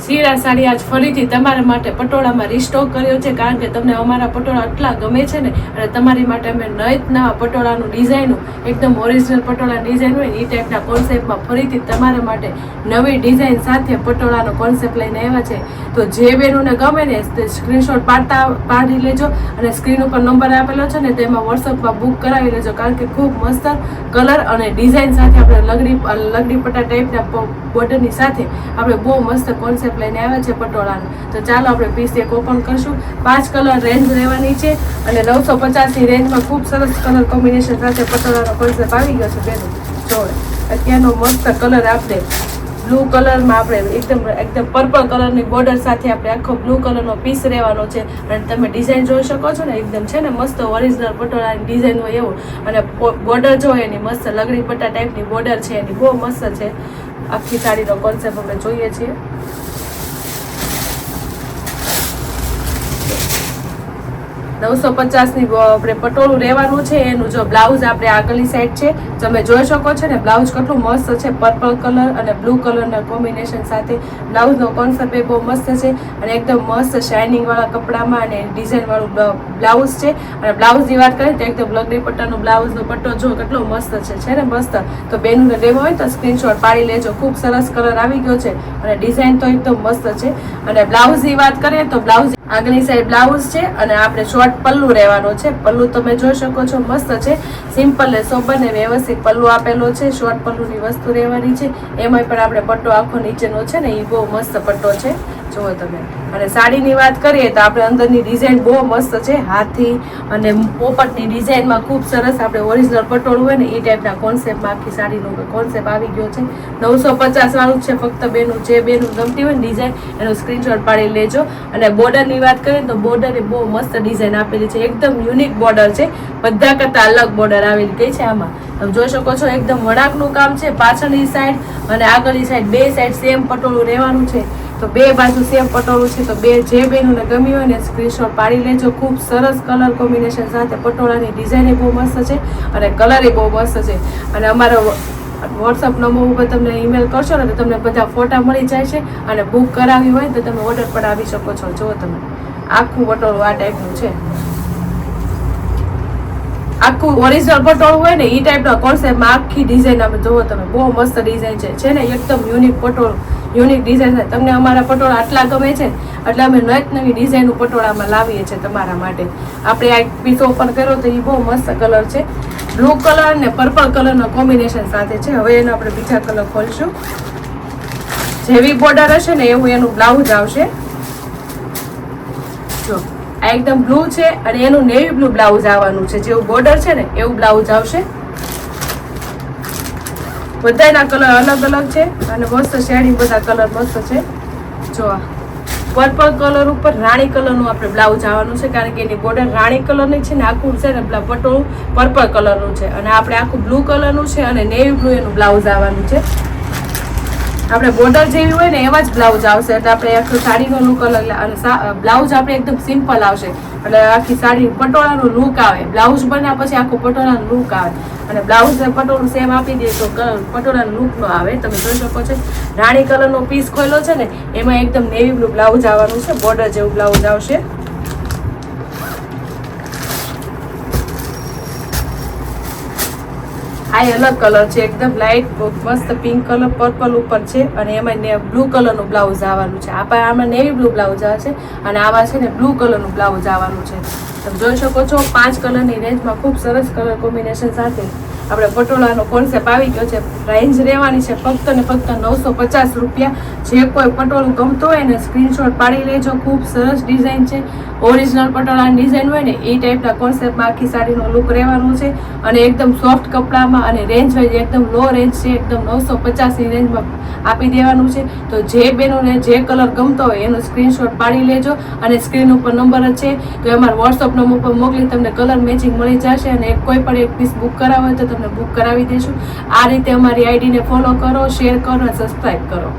શિરા સાડી આજ ફરીથી તમારા માટે પટોળામાં રીસ્ટોક કર્યો છે, કારણ કે તમને અમારા પટોળા એટલા ગમે છે ને, અને તમારી માટે અમે નવા પટોળાનું ડિઝાઇનનું એકદમ ઓરિજિનલ પટોળા ડિઝાઇન હોય એ ટાઈપના કોન્સેપ્ટમાં ફરીથી તમારા માટે નવી ડિઝાઇન સાથે પટોળાનો કોન્સેપ્ટ લઈને આવ્યા છે. તો જે બેનોને ગમે ને તે સ્ક્રીનશોટ પાડી લેજો, અને સ્ક્રીન ઉપર નંબર આપેલો છે ને તેમાં વોટ્સઅપમાં બુક કરાવી લેજો, કારણ કે ખૂબ મસ્ત કલર અને ડિઝાઇન સાથે આપણે લગડી પટ્ટા ટાઈપના બોર્ડરની સાથે આપણે બહુ મસ્ત કોન્સેપ્ટ લઈને આવ્યા છે પટોળાનો. તો ચાલો આપણે પીસ એક ઓપન કરશું. 5 કલર રેન્જ રહેવાની છે, અને 950 ની રેન્જમાં ખૂબ સરસ કલર કોમ્બિનેશન સાથે પટોળાનો કોન્સેપ્ટ આવી ગયો છે બેનો. જો અત્યારનો મસ્ત કલર આપણે બ્લુ કલરમાં આપણે એકદમ પર્પલ કલરની બોર્ડર સાથે આપણે આખો બ્લુ કલરનો પીસ રહેવાનો છે, અને તમે ડિઝાઇન જોઈ શકો છો ને, એકદમ છે ને મસ્ત ઓરિજિનલ પટોળાની ડિઝાઇન હોય એવું, અને બોર્ડર જો એની મસ્ત લગડી પટ્ટા ટાઈપની બોર્ડર છે, એની બહુ મસ્ત છે. આખી સાડીનો કોન્સેપ્ટ આપણે જોઈએ છીએ. 950 ની આપણે પટોળું રહેવાનું છે. એનું જો બ્લાઉઝ આપણે આગળની સાઈડ છે, તમે જોઈ શકો છો ને બ્લાઉઝ કેટલું મસ્ત છે, પર્પલ કલર અને બ્લુ કલરના કોમ્બિનેશન સાથે બ્લાઉઝનો કોન્સેપ્ટ એ બહુ મસ્ત છે, અને એકદમ મસ્ત શાઇનિંગ વાળા કપડામાં અને ડિઝાઇન વાળું બ્લાઉઝ છે. અને બ્લાઉઝની વાત કરીએ તો એકદમ લગડી પટ્ટાનો બ્લાઉઝનો પટ્ટો જો કેટલો મસ્ત છે ને મસ્ત. તો બેનને લેવો હોય તો સ્ક્રીનશોટ પાડી લેજો. ખૂબ સરસ કલર આવી ગયો છે, અને ડિઝાઇન તો એકદમ મસ્ત છે. અને બ્લાઉઝની વાત કરીએ તો બ્લાઉઝ આગળની સાઈડ બ્લાઉઝ છે, અને આપણે શોર્ટ પલ્લુ રહેવાનો છે. પલ્લુ તમે જોઈ શકો છો મસ્ત છે, સિમ્પલ ને સોબર ને વ્યવસ્થિત પલ્લુ આપેલો છે. શોર્ટ પલ્લુની વસ્તુ રહેવાની છે. એમાં પણ આપણે પટ્ટો આખો નીચેનો છે ને એ બહુ મસ્ત પટ્ટો છે, જુઓ તમે. અને સાડીની વાત કરીએ તો આપણે અંદરની ડિઝાઇન બહુ મસ્ત છે, હાથી અને પોપટની ડિઝાઇનમાં ખૂબ સરસ આપણે ઓરિજિનલ પટોળું હોય ને એ ટાઈપના કોન્સેપ્ટમાં આખી સાડીનો કોન્સેપ્ટ આવી ગયો છે. 950 વાળું છે ફક્ત. બેનું જે બેનું ગમતી હોય ને ડિઝાઇન એનો સ્ક્રીનશોટ પાડી લેજો. અને બોર્ડરની વાત કરીએ તો બોર્ડર એ બહુ મસ્ત ડિઝાઇન આપેલી છે, એકદમ યુનિક બોર્ડર છે, બધા કરતા અલગ બોર્ડર આવેલી ગઈ છે. આમાં તમે જોઈ શકો છો એકદમ વળાંકનું કામ છે. પાછળની સાઈડ અને આગળની સાઈડ બે સાઈડ સેમ પટોળું રહેવાનું છે. તો બે બાજુ સેમ પટોળું છે. તો જે બેનોને ગમ્યું હોય ને સ્ક્રીનશોટ પાડી લેજો. ખૂબ સરસ કલર કોમ્બિનેશન સાથે પટોળાની ડિઝાઇન એ બહુ મસ્ત છે, અને કલર એ બહુ મસ્ત છે. અને અમારો વોટ્સઅપ નંબર ઉપર તમને ઈમેલ કરશો ને તો તમને બધા ફોટા મળી જાય છે, અને બુક કરાવી હોય તો તમે ઓર્ડર પણ આવી શકો છો. જો તમે આખું પટોળું આ ટાઈપનું છે, આખું ઓરિજિનલ પટોળું હોય ને એ ટાઈપના કોન્સેપ્ટમાં આખી ડિઝાઇન અમે જોવો તમે. બહુ મસ્ત ડિઝાઇન છે ને એકદમ યુનિક પટોળું, યુનિક ડિઝાઇન છે. તમને અમારા પટોળા આટલા ગમે છે એટલે અમે નવી ડિઝાઇનનું પટોળામાં લાવીએ છીએ તમારા માટે. આપણે આ પીસ ઓપન કર્યો તો એ બહુ મસ્ત કલર છે, બ્લુ કલર અને પર્પલ કલરનો કોમ્બિનેશન સાથે છે. હવે એનો આપણે બીજા કલર ખોલશું. જેવી બોર્ડર હશે ને એવું એનું બ્લાઉઝ આવશે. જો આ એકદમ બ્લુ છે, અને એનું નેવી બ્લુ બ્લાઉઝ આવવાનું છે. જેવું બોર્ડર છે ને એવું બ્લાઉઝ આવશે. બધાના કલર અલગ અલગ છે, અને મસ્ત શેડિંગ બધા કલર મસ્ત છે. જો પર્પલ કલર ઉપર રાણી કલરનું આપણે બ્લાઉઝ આવવાનું છે, કારણ કે એની બોર્ડર રાણી કલરની છે ને આખું છે ને પટોળું પર્પલ કલરનું છે, અને આપણે આખું બ્લુ કલરનું છે, અને નેવી બ્લુ એનું બ્લાઉઝ આવવાનું છે. આપણે બોર્ડર જેવી હોય ને એવા જ બ્લાઉઝ આવશે, એટલે આપણે આખું સાડીનો લુક અલગ. અને બ્લાઉઝ આપણે એકદમ સિમ્પલ આવશે, એટલે આખી સાડી પટોળાનો લુક આવે. બ્લાઉઝ બન્યા પછી આખું પટોળાનો લુક આવે, અને બ્લાઉઝ પટોળું સેમ આપી દઈએ તો પટોળાનો લુક નો આવે. તમે જોઈ શકો છો રાણી કલરનો પીસ ખોલ્યો છે ને એમાં એકદમ નેવી બ્લુ બ્લાઉઝ આવવાનું છે, બોર્ડર જેવું બ્લાઉઝ આવશે. આ અલગ કલર છે, એકદમ લાઇટ મસ્ત પિંક કલર પર્પલ ઉપર છે, અને એમાં બ્લુ કલરનું બ્લાઉઝ આવવાનું છે. આમાં નેવી બ્લુ બ્લાઉઝ આવે છે, અને આમાં છે ને બ્લુ કલરનું બ્લાઉઝ આવવાનું છે. તમે જોઈ શકો છો 5 કલરની રેન્જમાં ખૂબ સરસ કલર કોમ્બિનેશન સાથે આપણે પટોળાનો કોન્સેપ્ટ આવી ગયો છે. રેન્જ રહેવાની છે ફક્ત ને ફક્ત 950 રૂપિયા. જે કોઈ પટોળું ગમતું હોય ને સ્ક્રીનશોટ પાડી લેજો. ખૂબ સરસ ડિઝાઇન છે, ઓરિજિનલ પટોળાની ડિઝાઇન હોય ને એ ટાઈપના કોન્સેપ્ટમાં આખી સાડીનો લુક રહેવાનું છે, અને એકદમ સોફ્ટ કપડામાં, અને રેન્જ વાઇઝ એકદમ લો રેન્જ છે, એકદમ 950ની રેન્જમાં આપી દેવાનું છે. તો જે બેનોને જે કલર ગમતો હોય એનો સ્ક્રીનશોટ પાડી લેજો, અને સ્ક્રીન ઉપર નંબર જ છે તો અમારા વોટ્સઅપ નંબર ઉપર મોકલી તમને કલર મેચિંગ મળી જશે, અને કોઈ પણ એક પીસ બુક કરાવો હોય તો તમને બુક કરાવી દઈશું. આ રીતે અમારી આઈડીને ફોલો કરો, શેર કરો અને સબસ્ક્રાઈબ કરો.